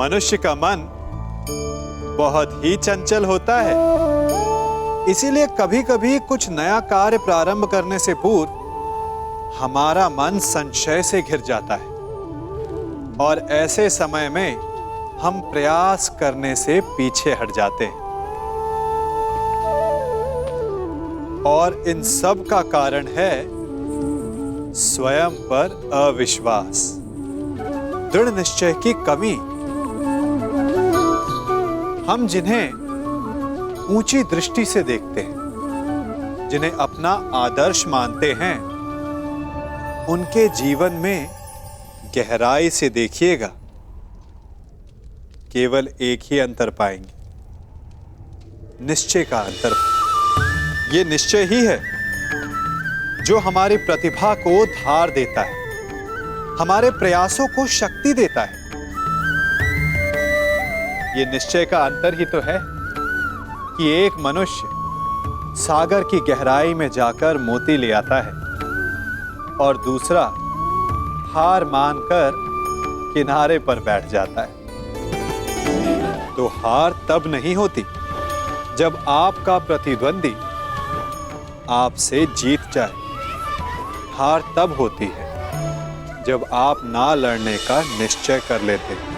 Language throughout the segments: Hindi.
मनुष्य का मन बहुत ही चंचल होता है, इसीलिए कभी-कभी कुछ नया कार्य प्रारंभ करने से पूर्व हमारा मन संशय से घिर जाता है और ऐसे समय में हम प्रयास करने से पीछे हट जाते हैं। और इन सब का कारण है स्वयं पर अविश्वास, दृढ़ निश्चय की कमी। हम जिन्हें ऊंची दृष्टि से देखते हैं, जिन्हें अपना आदर्श मानते हैं, उनके जीवन में गहराई से देखिएगा, केवल एक ही अंतर पाएंगे, निश्चय का अंतर। ये निश्चय ही है जो हमारी प्रतिभा को धार देता है, हमारे प्रयासों को शक्ति देता है। ये निश्चय का अंतर ही तो है कि एक मनुष्य सागर की गहराई में जाकर मोती ले आता है और दूसरा हार मानकर किनारे पर बैठ जाता है। तो हार तब नहीं होती जब आपका प्रतिद्वंदी आपसे जीत जाए। हार तब होती है जब आप ना लड़ने का निश्चय कर लेते हैं।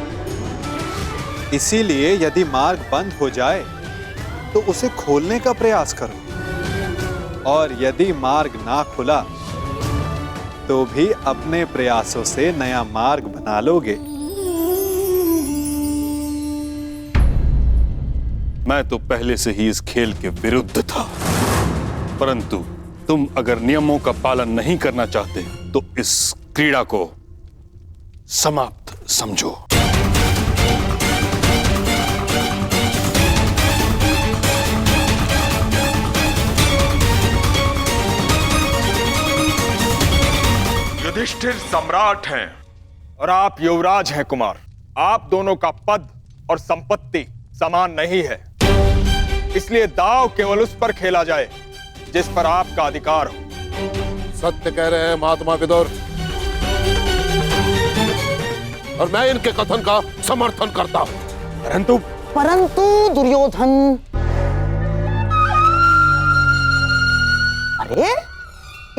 इसीलिए यदि मार्ग बंद हो जाए तो उसे खोलने का प्रयास करो, और यदि मार्ग ना खुला तो भी अपने प्रयासों से नया मार्ग बना लोगे। मैं तो पहले से ही इस खेल के विरुद्ध था, परंतु तुम अगर नियमों का पालन नहीं करना चाहते तो इस क्रीड़ा को समाप्त समझो। युधिष्ठिर सम्राट हैं और आप युवराज हैं कुमार। आप दोनों का पद और संपत्ति समान नहीं है, इसलिए दांव केवल उस पर खेला जाए जिस पर आपका अधिकार हो। सत्य कह रहे हैं महात्मा विदुर, और मैं इनके कथन का समर्थन करता हूं। परंतु दुर्योधन, अरे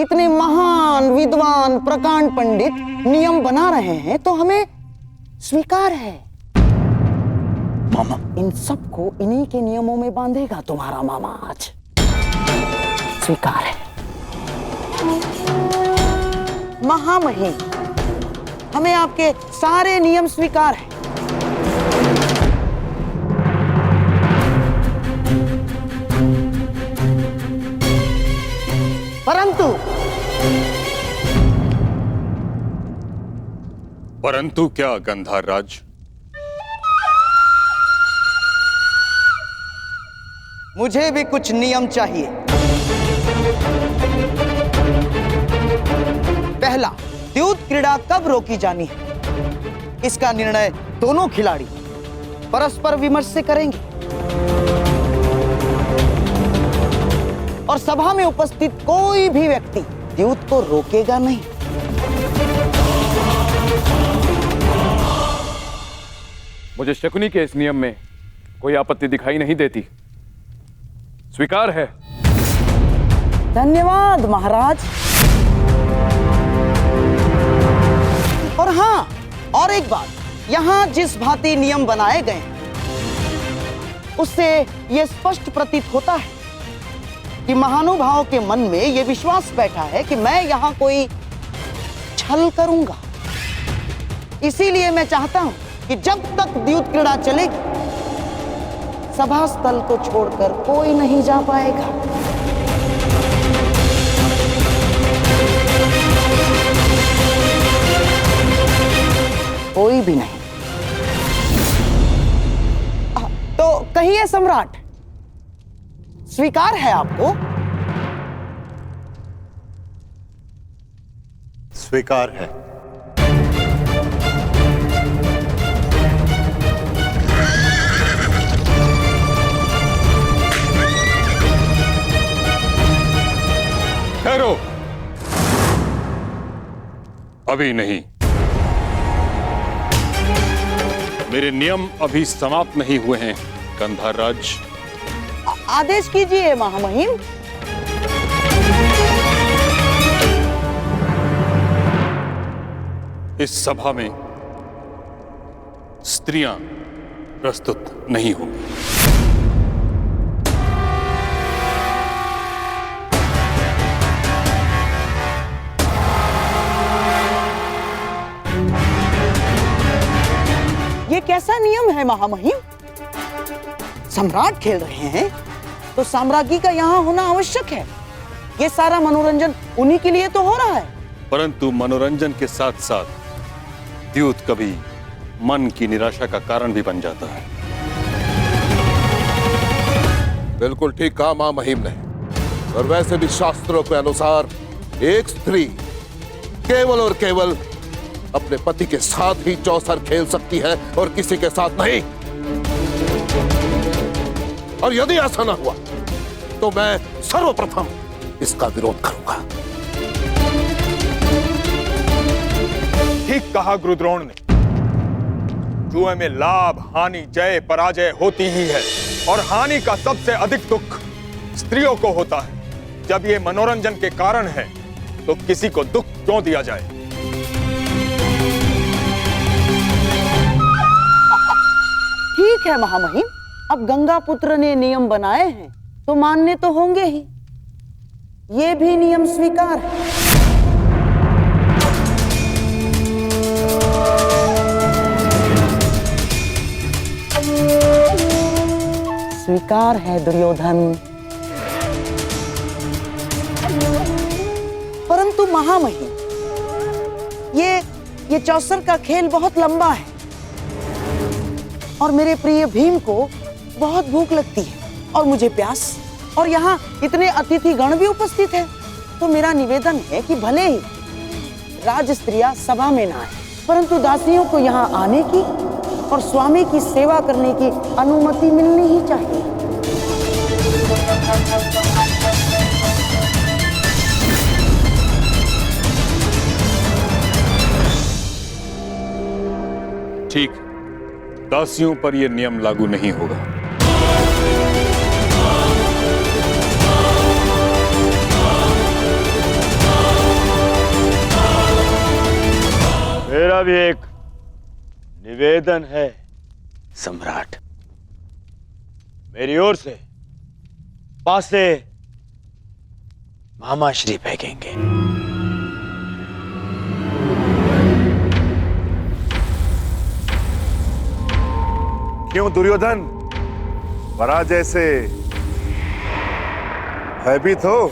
इतने महान विद्वान प्रकांड पंडित नियम बना रहे हैं तो हमें स्वीकार है। मामा, इन सबको इन्हीं के नियमों में बांधेगा तुम्हारा मामा आज। स्वीकार है। महामहिम, हमें आपके सारे नियम स्वीकार हैं। परंतु क्या गंधार राज? मुझे भी कुछ नियम चाहिए। पहला, द्यूत क्रीड़ा कब रोकी जानी है, इसका निर्णय दोनों खिलाड़ी परस्पर विमर्श से करेंगे और सभा में उपस्थित कोई भी व्यक्ति द्यूत को रोकेगा नहीं। मुझे शकुनी के इस नियम में कोई आपत्ति दिखाई नहीं देती। स्वीकार है। धन्यवाद महाराज। और हाँ, और एक बात, यहाँ जिस भांति नियम बनाए गए उससे यह स्पष्ट प्रतीत होता है कि महानुभाव के मन में यह विश्वास बैठा है कि मैं यहाँ कोई छल करूंगा। इसीलिए मैं चाहता हूं कि जब तक द्यूत क्रीड़ा चलेगी, सभा स्थल को छोड़कर कोई नहीं जा पाएगा। कोई भी नहीं। तो कहिए सम्राट, स्वीकार है आपको? स्वीकार है। ठहरो, अभी नहीं। मेरे नियम अभी समाप्त नहीं हुए हैं कंधार राज। आदेश कीजिए महामहिम। इस सभा में स्त्रियां प्रस्तुत नहीं होंगी। ये कैसा नियम है महामहिम? सम्राट खेल रहे हैं तो साम्राज्ञी का यहाँ होना आवश्यक है। ये सारा मनोरंजन उन्हीं के लिए तो हो रहा है। परंतु मनोरंजन के साथ साथ द्यूत कभी मन की निराशा का कारण भी बन जाता है। बिल्कुल ठीक कहा महामहिम ने। और वैसे भी शास्त्रों के अनुसार एक स्त्री केवल और केवल अपने पति के साथ ही चौसर खेल सकती है और किसी के साथ नहीं। और यदि ऐसा न हुआ तो मैं सर्वप्रथम इसका विरोध करूंगा। ठीक कहा गुरुद्रोण ने। जुए में लाभ हानि जय पराजय होती ही है और हानि का सबसे अधिक दुख स्त्रियों को होता है। जब ये मनोरंजन के कारण है तो किसी को दुख क्यों दिया जाए। ठीक है महामहिम, अब गंगा पुत्र ने नियम बनाए हैं तो मानने तो होंगे ही। ये भी नियम स्वीकार है। स्वीकार है दुर्योधन। परंतु महामहिम, ये चौसर का खेल बहुत लंबा है और मेरे प्रिय भीम को बहुत भूख लगती है और मुझे प्यास, और यहाँ इतने अतिथि गण भी उपस्थित हैं। तो मेरा निवेदन है कि भले ही राज स्त्रियां सभा में ना आए, परंतु दासियों को यहाँ आने की और स्वामी की सेवा करने की अनुमति मिलनी ही चाहिए। ठीक, दासियों पर यह नियम लागू नहीं होगा। मेरा भी एक निवेदन है सम्राट। मेरी ओर से पासे मामाश्री फेंकेंगे। क्यों दुर्योधन, पराजय से भयभीत हो?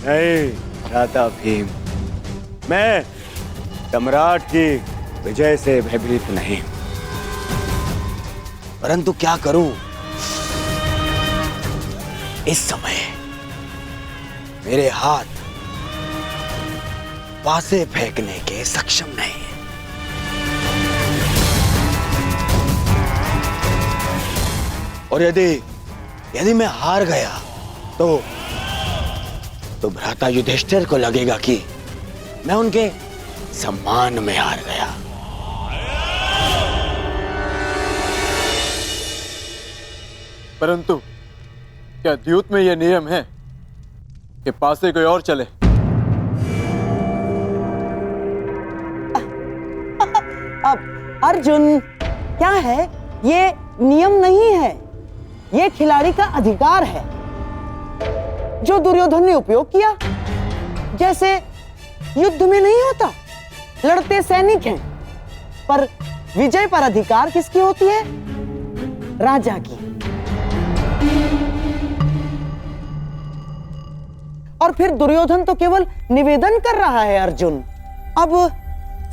नहीं भ्राता भीम, मैं सम्राट की विजय से भयभीत नहीं, परंतु क्या करूं, इस समय मेरे हाथ पासे फेंकने के सक्षम नहीं है। और यदि मैं हार गया तो भ्राता युधिष्ठिर को लगेगा कि मैं उनके सम्मान में हार गया। परंतु क्या द्यूत में यह नियम है कि पासे कोई और चले? अब अर्जुन, क्या है, ये नियम नहीं है, ये खिलाड़ी का अधिकार है जो दुर्योधन ने उपयोग किया। जैसे युद्ध में नहीं होता, लड़ते सैनिक हैं, पर विजय पर अधिकार किसकी होती है? राजा की। और फिर दुर्योधन तो केवल निवेदन कर रहा है अर्जुन। अब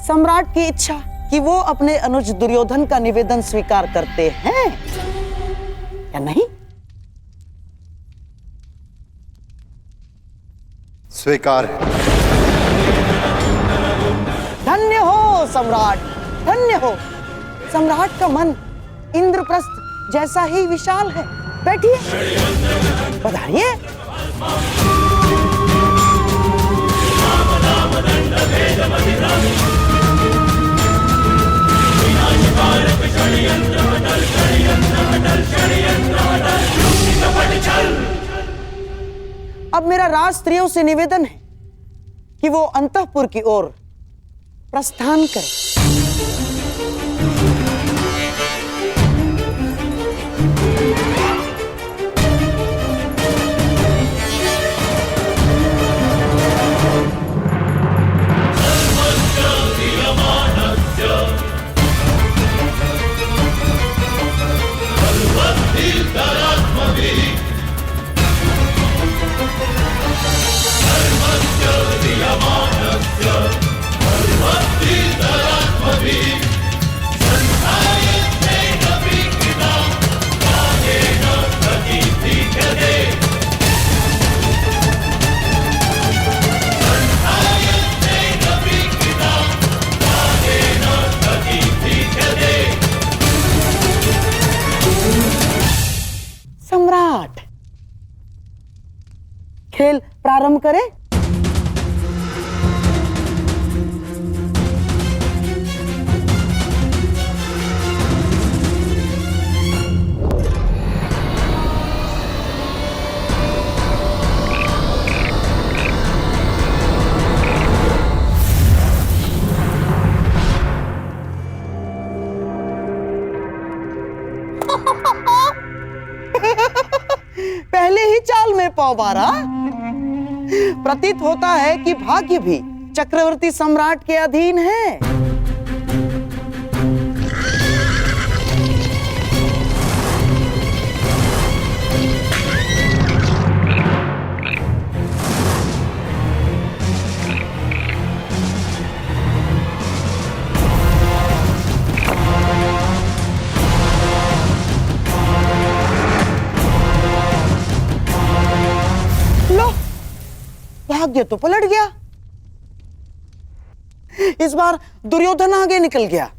सम्राट की इच्छा कि वो अपने अनुज दुर्योधन का निवेदन स्वीकार करते हैं या नहीं? स्वीकार है। धन्य हो सम्राट, धन्य हो। सम्राट का मन इंद्रप्रस्थ जैसा ही विशाल है। बैठिए, बधाइए। अब मेरा राज स्त्रियों से निवेदन है कि वो अंतःपुर की ओर प्रस्थान करें। सम्राट, खेल प्रारंभ करें। पहले ही चाल में पौ मारा। प्रतीत होता है कि भाग्य भी चक्रवर्ती सम्राट के अधीन है। भाग्य तो पलट गया। इस बार दुर्योधन आगे निकल गया।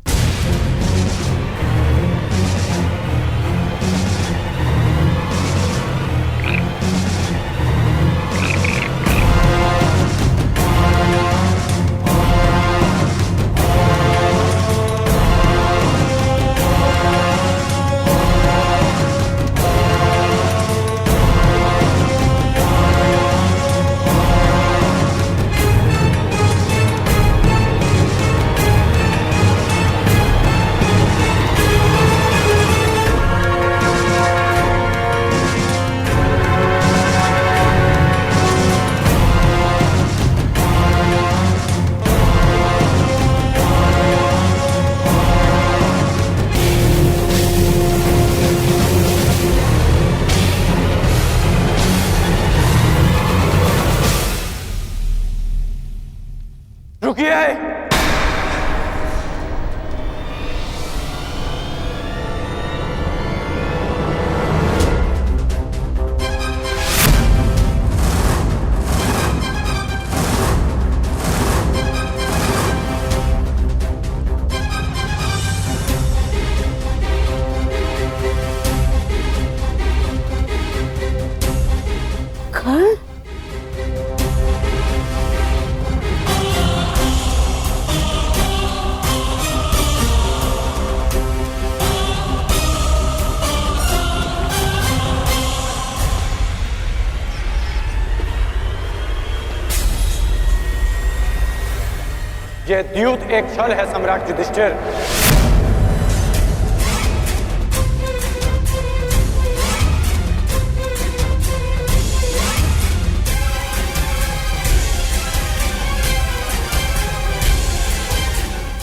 यह द्यूत एक छल है सम्राट युधिष्ठिर।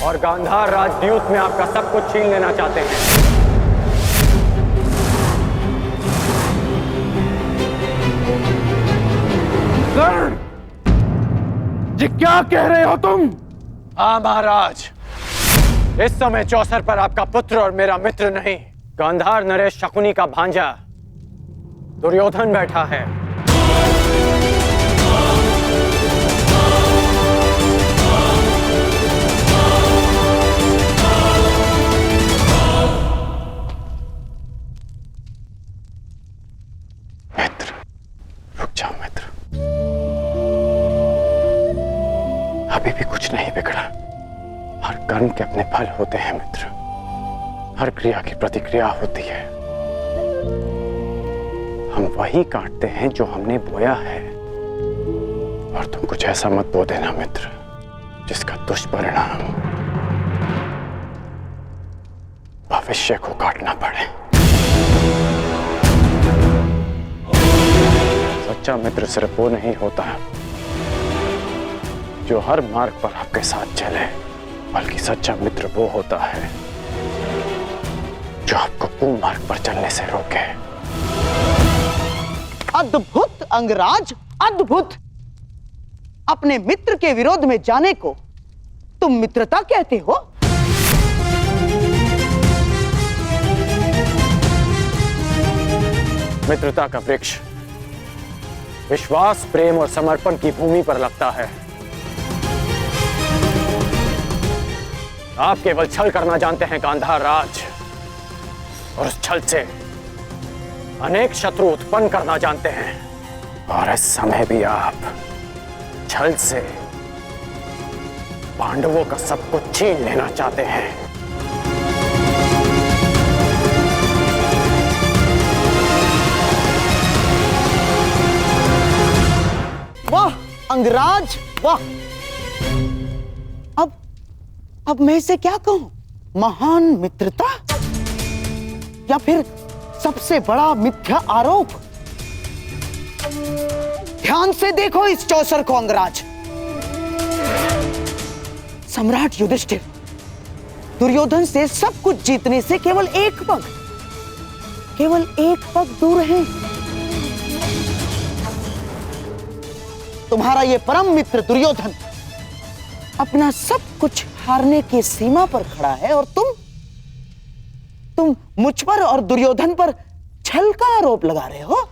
और गांधार राजद्यूत में आपका सब कुछ छीन लेना चाहते हैं। ये क्या कह रहे हो तुम? हाँ महाराज, इस समय चौसर पर आपका पुत्र और मेरा मित्र नहीं, गांधार नरेश शकुनी का भांजा दुर्योधन बैठा है। कभी भी कुछ नहीं बिगड़ा। हर कर्म के अपने फल होते हैं मित्र, हर क्रिया की प्रतिक्रिया होती है। हम वही काटते हैं जो हमने बोया है। और तुम कुछ ऐसा मत बो देना मित्र जिसका दुष्परिणाम भविष्य को काटना पड़े। सच्चा मित्र सिर्फ वो नहीं होता जो हर मार्ग पर आपके साथ चले, बल्कि सच्चा मित्र वो होता है जो आपको कुमार्ग पर चलने से रोके। अद्भुत अंगराज, अद्भुत। अपने मित्र के विरोध में जाने को तुम मित्रता कहते हो? मित्रता का वृक्ष विश्वास, प्रेम और समर्पण की भूमि पर लगता है। आप केवल छल करना जानते हैं गांधार राज, और उस छल से अनेक शत्रु उत्पन्न करना जानते हैं। और इस समय भी आप छल से पांडवों का सब कुछ छीन लेना चाहते हैं। वाह अंगराज वाह। अब मैं इसे क्या कहूं? महान मित्रता या फिर सबसे बड़ा मिथ्या आरोप? ध्यान से देखो इस चौसर को अंगराज। सम्राट युधिष्ठिर दुर्योधन से सब कुछ जीतने से केवल एक पग दूर है। तुम्हारा ये परम मित्र दुर्योधन अपना सब कुछ हारने की सीमा पर खड़ा है, और तुम मुझ पर और दुर्योधन पर छल का आरोप लगा रहे हो।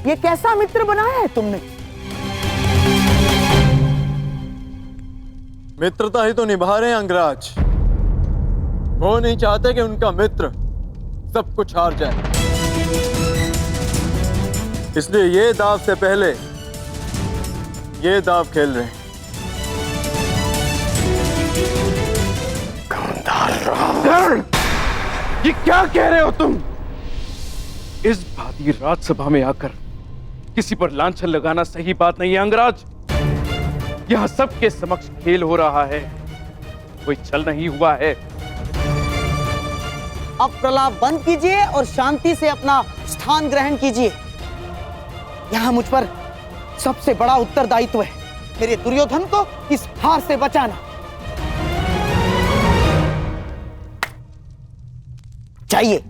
ये कैसा मित्र बनाया है तुमने? मित्रता ही तो निभा रहे हैं अंगराज। वो नहीं चाहते कि उनका मित्र सब कुछ हार जाए, इसलिए ये दाव से पहले ये दाव खेल रहे हैं। ये क्या कह रहे हो तुम? इस भांति राजसभा में आकर किसी पर लांछन लगाना सही बात नहीं है अंगराज। यहां सबके समक्ष खेल हो रहा है, कोई छल नहीं हुआ है। अब प्रलाप बंद कीजिए और शांति से अपना स्थान ग्रहण कीजिए। यहां मुझ पर सबसे बड़ा उत्तरदायित्व है मेरे दुर्योधन को इस हार से बचाना। चाहिए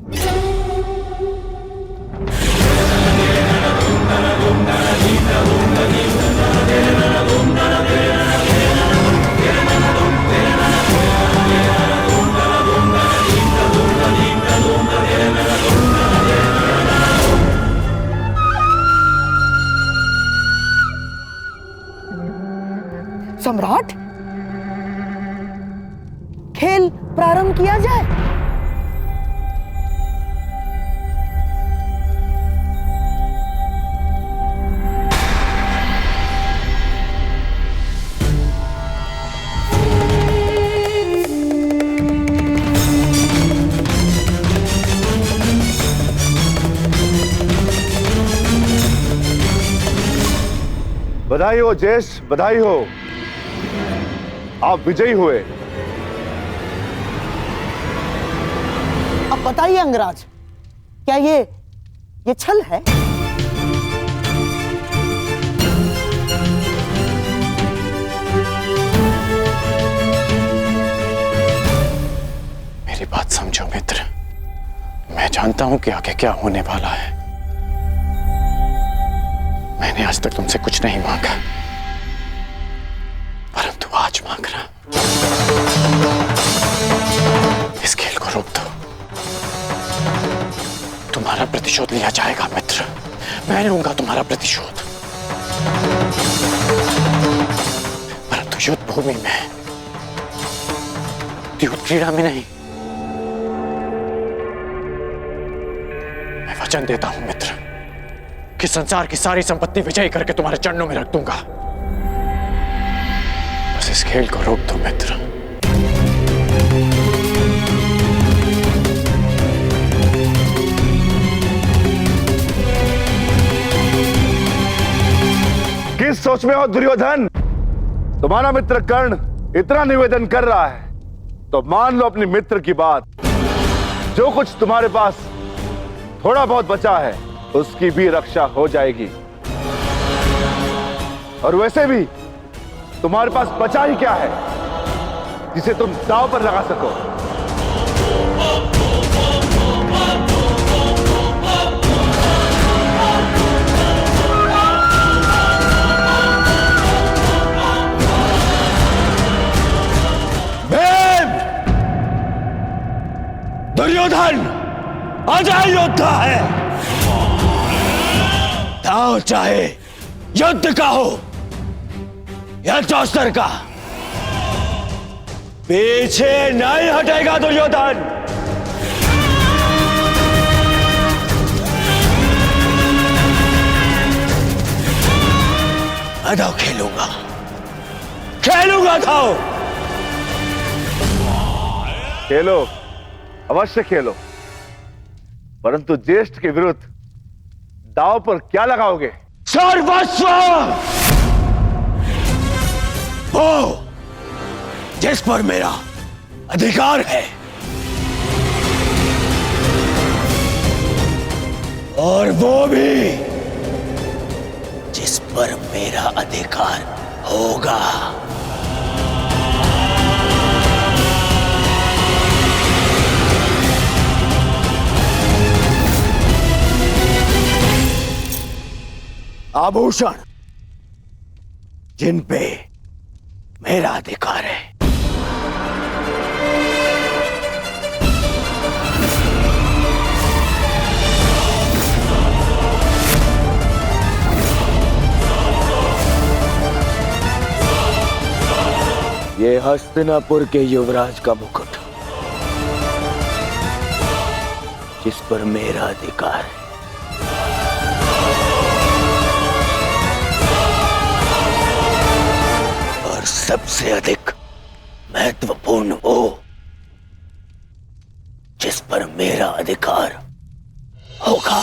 सम्राट, खेल प्रारंभ किया जाए। बधाई हो जयेश, बधाई हो, आप विजयी हुए। अब बताइए अंगराज, क्या ये छल है? मेरी बात समझो मित्र, मैं जानता हूं कि आगे क्या होने वाला है। मैंने आज तक तुमसे कुछ नहीं मांगा, परंतु आज मांग रहा। इस खेल को रोक दो, तुम्हारा प्रतिशोध लिया जाएगा मित्र। मैं लूंगा तुम्हारा प्रतिशोध। युद्ध भूमि में, युद्ध क्रीड़ा में नहीं। मैं वचन देता हूं मित्र कि संसार की सारी संपत्ति विजयी करके तुम्हारे चरणों में रख दूंगा। बस इस खेल को रोक दो मित्र। किस सोच में हो दुर्योधन? तुम्हारा मित्र कर्ण इतना निवेदन कर रहा है तो मान लो अपने मित्र की बात। जो कुछ तुम्हारे पास थोड़ा बहुत बचा है उसकी भी रक्षा हो जाएगी। और वैसे भी तुम्हारे पास बचा ही क्या है जिसे तुम दांव पर लगा सको? दुर्योधन अजय योद्धा है। दांव चाहे युद्ध का हो या चौस्तर का, पीछे नहीं हटेगा दुर्योधन। मैं दांव खेलूंगा, खेलूंगा दांव। खेलो, अवश्य खेलो, परंतु ज्येष्ठ के विरुद्ध दांव पर क्या लगाओगे? सर्वस्व, वो जिस पर मेरा अधिकार है और वो भी जिस पर मेरा अधिकार होगा। आभूषण जिन पे मेरा अधिकार है। ये हस्तिनापुर के युवराज का मुकुट जिस पर मेरा अधिकार है। और सबसे अधिक महत्वपूर्ण वो जिस पर मेरा अधिकार होगा।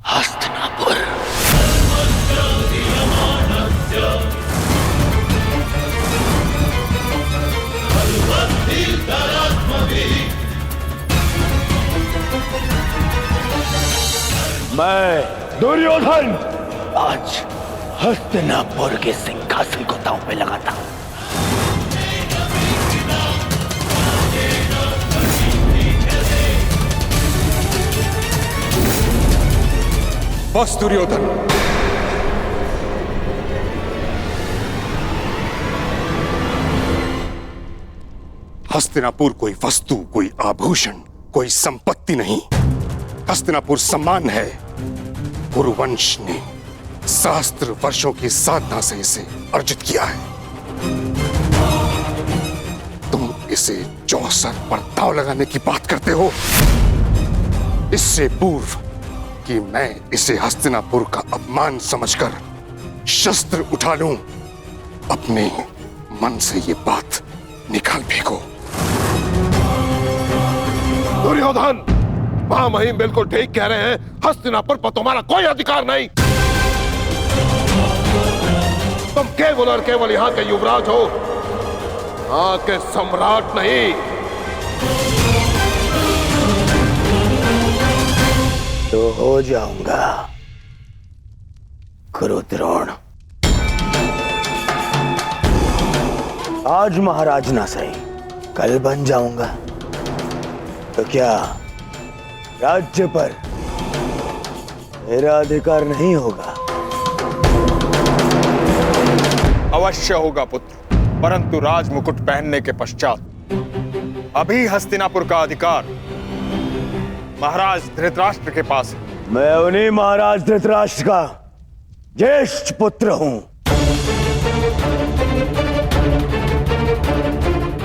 हस्तिनापुर। मैं दुर्योधन आज हस्तिनापुर के सिंहासन को दांव पे लगाता हूं। बस दुर्योधन, हस्तिनापुर कोई वस्तु, कोई आभूषण, कोई संपत्ति नहीं। हस्तिनापुर सम्मान है। कुरुवंश ने सहस्त्र वर्षों की साधना से इसे अर्जित किया है। तुम इसे चौसर पर दांव लगाने की बात करते हो। इससे पूर्व कि मैं इसे हस्तिनापुर का अपमान समझकर शस्त्र उठा लूं, अपने मन से ये बात निकाल फेंको। दुर्योधन, महामहिम बिल्कुल ठीक कह रहे हैं। हस्तिनापुर पर तुम्हारा कोई अधिकार नहीं। तुम केवल और केवल यहां के युवराज हो, यहां के सम्राट नहीं। तो हो जाऊंगा कुरुद्रोण। आज महाराज ना सही, कल बन जाऊंगा। तो क्या राज्य पर मेरा अधिकार नहीं होगा? अवश्य होगा पुत्र, परंतु राज मुकुट पहनने के पश्चात अभी हस्तिनापुर का अधिकार महाराज धृतराष्ट्र के पास है। मैं उन्हीं महाराज धृतराष्ट्र का ज्येष्ठ पुत्र हूं।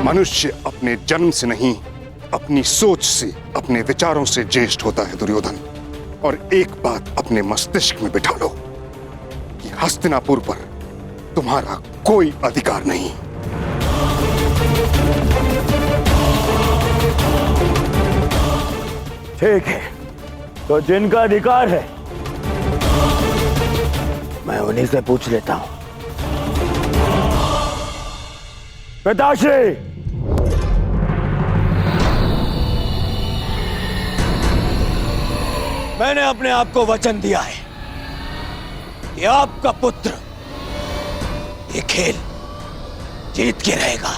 मनुष्य अपने जन्म से नहीं, अपनी सोच से, अपने विचारों से ज्येष्ठ होता है दुर्योधन। और एक बात अपने मस्तिष्क में बिठा लो कि हस्तिनापुर पर तुम्हारा कोई अधिकार नहीं। ठीक है, तो जिनका अधिकार है मैं उन्हीं से पूछ लेता हूं। पिताश्री, मैंने अपने आप को वचन दिया है कि आपका पुत्र ये खेल जीत के रहेगा।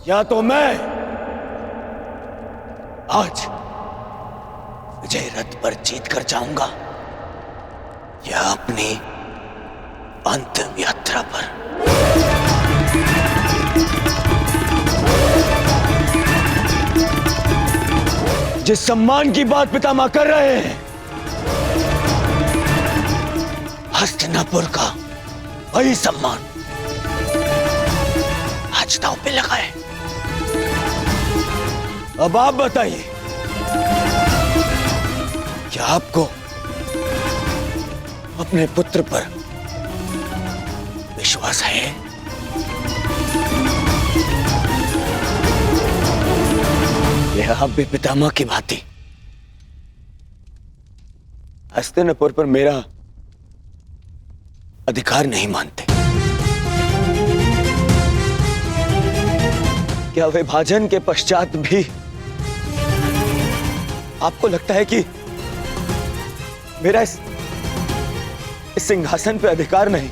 या तो मैं आज विजय रथ पर जीत कर जाऊंगा या अपनी अंतिम यात्रा पर। जिस सम्मान की बात पितामह कर रहे हैं, हस्तिनापुर का वही सम्मान आज दांव पे लगा है। अब आप बताइए, क्या आपको अपने पुत्र पर विश्वास है? यह आप भी पितामह की भांति हस्तिनापुर पर मेरा अधिकार नहीं मानते। क्या विभाजन के पश्चात भी आपको लगता है कि मेरा इस सिंहासन पे अधिकार नहीं?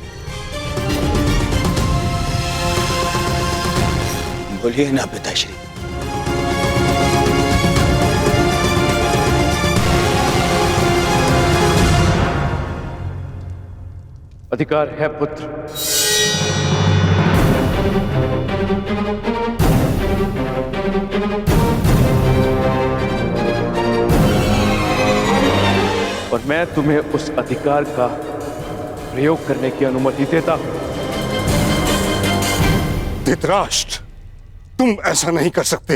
बोलिए ना पिताश्री। अधिकार है पुत्र। और मैं तुम्हें उस अधिकार का प्रयोग करने की अनुमति देता हूं। धृतराष्ट्र, तुम ऐसा नहीं कर सकते।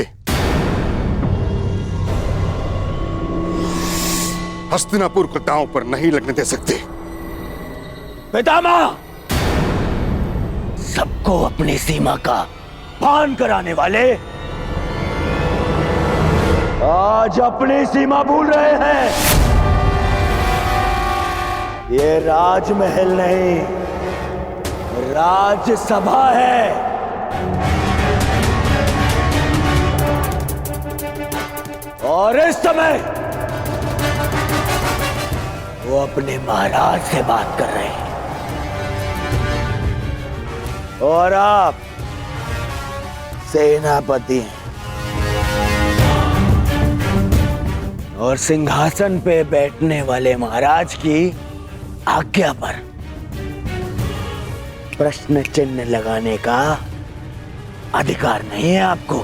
हस्तिनापुर को दांव पर नहीं लगने दे सकते। पितामह, सबको अपनी सीमा का भान कराने वाले आज अपनी सीमा भूल रहे हैं। ये राजमहल नहीं, राजसभा है। और इस समय वो अपने महाराज से बात कर रहे हैं और आप सेनापति हैं और सिंहासन पे बैठने वाले महाराज की आज्ञा पर प्रश्न चिन्ह लगाने का अधिकार नहीं है आपको।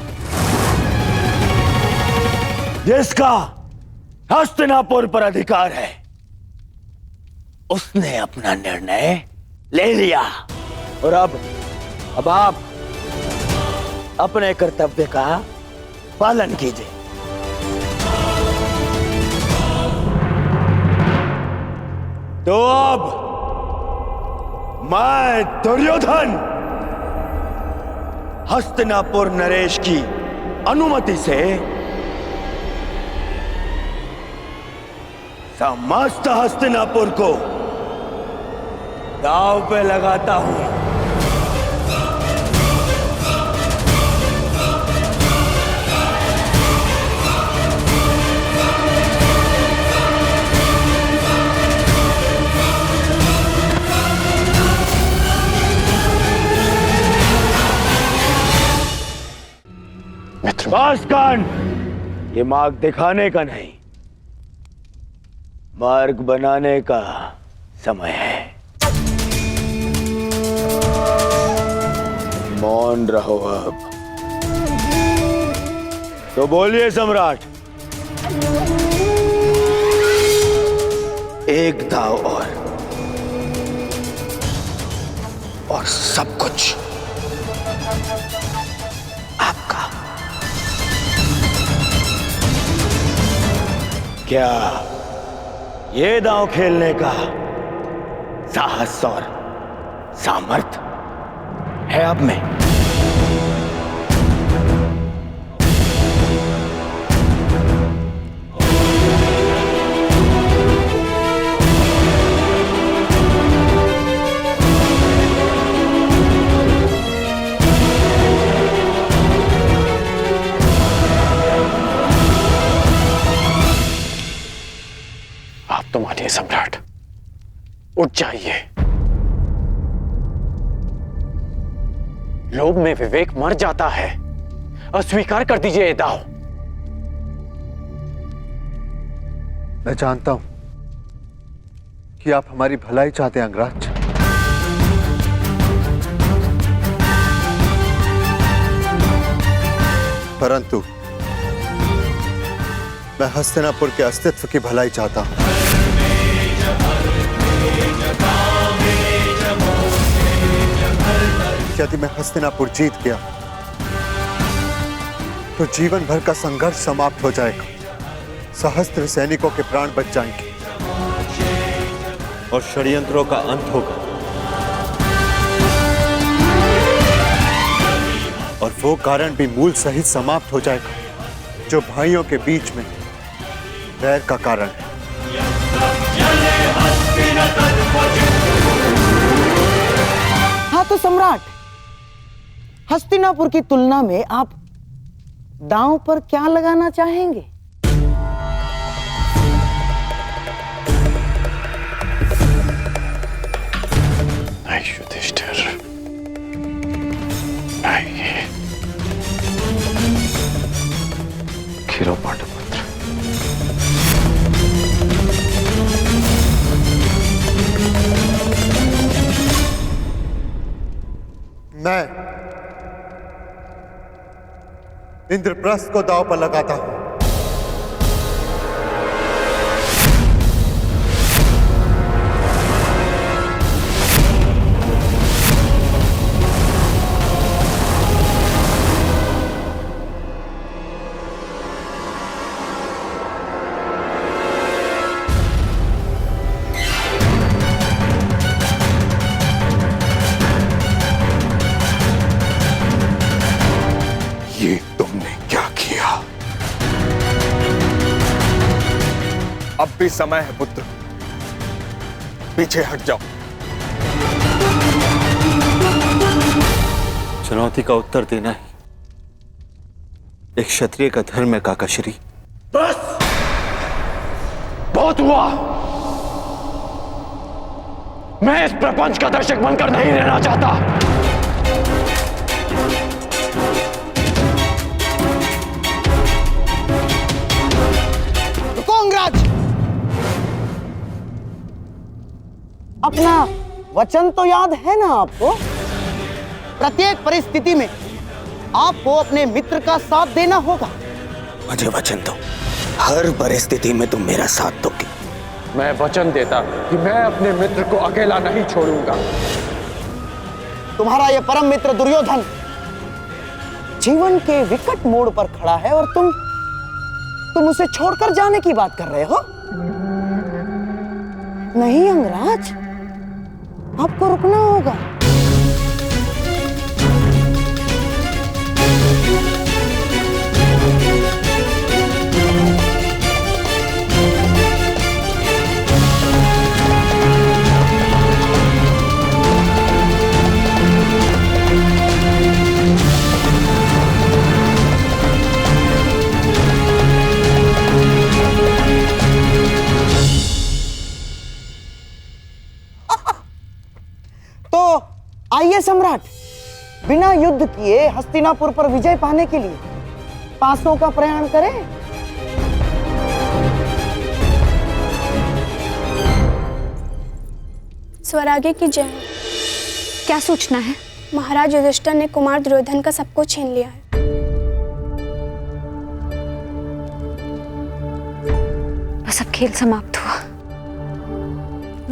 जिसका हस्तिनापुर पर अधिकार है उसने अपना निर्णय ले लिया और अब आप अपने कर्तव्य का पालन कीजिए। तो अब मैं दुर्योधन हस्तिनापुर नरेश की अनुमति से समस्त हस्तिनापुर को दांव पे लगाता हूं। बासकांड ये मार्ग दिखाने का नहीं, मार्ग बनाने का समय है। मौन रहो अब। तो बोलिए सम्राट। एक दाव और सब कुछ आपका। क्या ये दांव खेलने का साहस और सामर्थ है आप में? आप तो मानिए सम्राट, उठ जाइए। लोभ में विवेक मर जाता है। अस्वीकार कर दीजिए ये दाव। मैं जानता हूं कि आप हमारी भलाई चाहते हैं अंगराज, परंतु मैं हस्तिनापुर के अस्तित्व की भलाई चाहता हूं। यदि मैं हस्तिनापुर जीत गया तो जीवन भर का संघर्ष समाप्त हो जाएगा, सहस्त्र सैनिकों के प्राण बच जाएंगे और षड्यंत्रों का अंत होगा। और वो कारण भी मूल सहित समाप्त हो जाएगा जो भाइयों के बीच में वैर का कारण है। हाँ तो सम्राट, हस्तिनापुर की तुलना में आप दांव पर क्या लगाना चाहेंगे? नहीं युधिष्ठिर, नहीं। खीरो पांडुपुत्र, मैं इंद्रप्रस्थ को दांव पर लगाता हूं। ये तुमने क्या किया? अब भी समय है पुत्र, पीछे हट जाओ। चुनौती का उत्तर देना ही एक क्षत्रिय का धर्म है काकाश्री। बस बहुत हुआ। मैं इस प्रपंच का दर्शक बनकर नहीं रहना चाहता। अपना वचन तो याद है ना आपको? प्रत्येक परिस्थिति में आपको अपने मित्र का साथ देना होगा। मुझे वचन दो, हर परिस्थिति में तुम मेरा साथ दोगे। मैं वचन देता कि मैं अपने मित्र को अकेला नहीं छोड़ूंगा। तुम्हारा यह परम मित्र दुर्योधन जीवन के विकट मोड़ पर खड़ा है और तुम उसे छोड़कर जाने की बात कर रहे हो? नहीं अंगराज, आपको रुकना होगा। आइए सम्राट, बिना युद्ध किए हस्तिनापुर पर विजय पाने के लिए पासों का प्रयाण करें। स्वराज्य की जय। क्या सूचना है? महाराज युधिष्ठिर ने कुमार दुर्योधन का सब कुछ छीन लिया है। खेल समाप्त हुआ।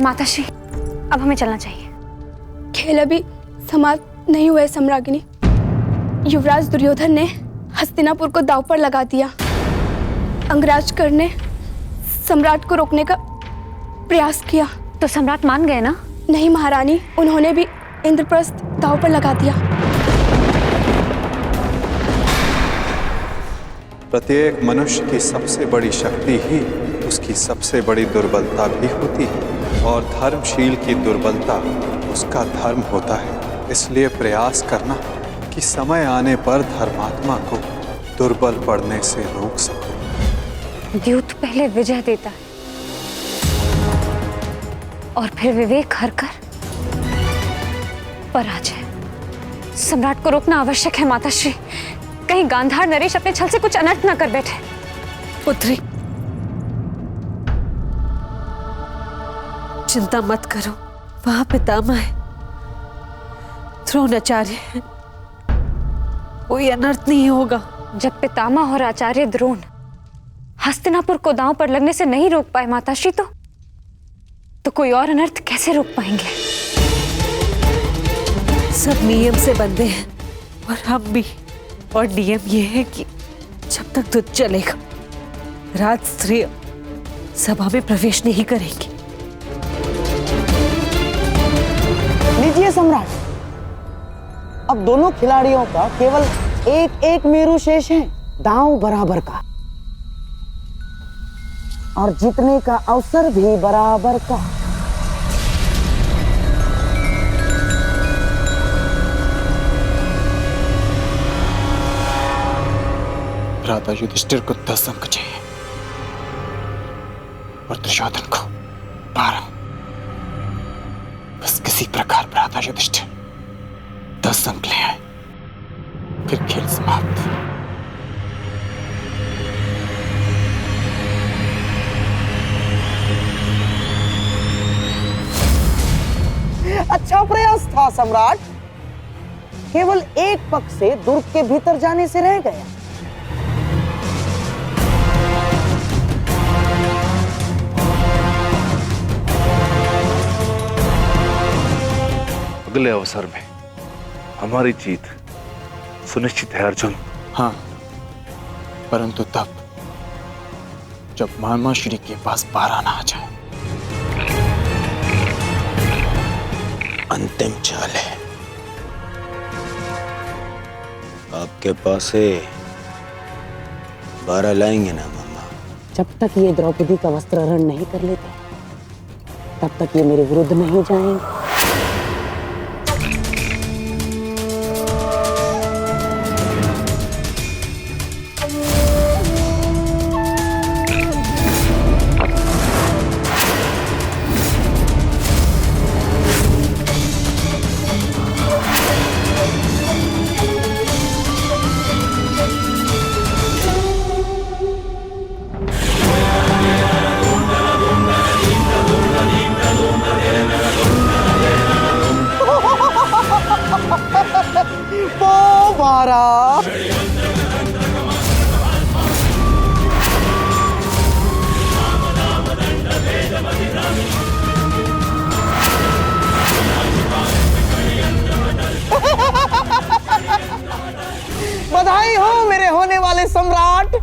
माताश्री, अब हमें चलना चाहिए। खेल अभी समाप्त नहीं हुआ है सम्राज्ञी। युवराज दुर्योधन ने हस्तिनापुर को दांव पर लगा दिया। अंगराज कर्ण ने सम्राट को रोकने का प्रयास किया। तो सम्राट मान गए ना? नहीं महारानी, उन्होंने भी इंद्रप्रस्थ दांव पर लगा दिया। प्रत्येक मनुष्य की सबसे बड़ी शक्ति ही उसकी सबसे बड़ी दुर्बलता भी होती है, और धर्मशील की दुर्बलता उसका धर्म होता है। इसलिए प्रयास करना कि समय आने पर धर्मात्मा को दुर्बल पड़ने से रोक सको। द्यूत पहले विजय देता है और फिर विवेक हारकर पराजय। सम्राट को रोकना आवश्यक है माताश्री, कहीं गांधार नरेश अपने छल से कुछ अनर्थ न कर बैठे। पुत्री, चिंता मत करो, वहां पितामह है, द्रोणाचार्य है, कोई अनर्थ नहीं होगा। जब पितामह और आचार्य द्रोण हस्तिनापुर को दांव पर लगने से नहीं रोक पाए माताश्री, तो कोई और अनर्थ कैसे रोक पाएंगे? सब नियम से बंधे हैं और हम भी। और नियम ये है कि जब तक युद्ध चलेगा राजस्त्रीय सभा में प्रवेश नहीं करेंगी। लीजिए सम्राट, अब दोनों खिलाड़ियों का केवल एक एक मेरु शेष है, दांव बराबर का, और जीतने का अवसर भी बराबर का। भ्राता युधिष्ठिर को 10 अंक चाहिए और दुर्योधन को 12। बस किसी प्रकार भ्राता युधिष्ठिर 10 अंक ले आए, फिर खेल समाप्त। अच्छा प्रयास था सम्राट, केवल एक पक्ष से दुर्ग के भीतर जाने से रह गया। अगले अवसर में हमारी जीत सुनिश्चित है अर्जुन। हाँ, परंतु तब जब मामा श्री के पास 12 ना आ जाए। अंतिम चाल है, आपके पास है 12 लाएंगे ना मामा? जब तक ये द्रौपदी का वस्त्रहरण नहीं कर लेते, तब तक ये मेरे विरुद्ध नहीं जाएंगे। बधाई हो मेरे होने वाले सम्राट,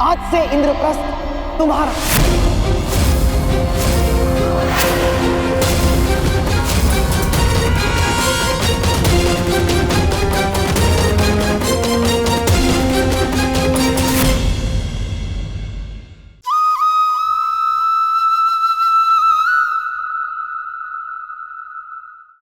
आज से इंद्रप्रस्थ तुम्हारा।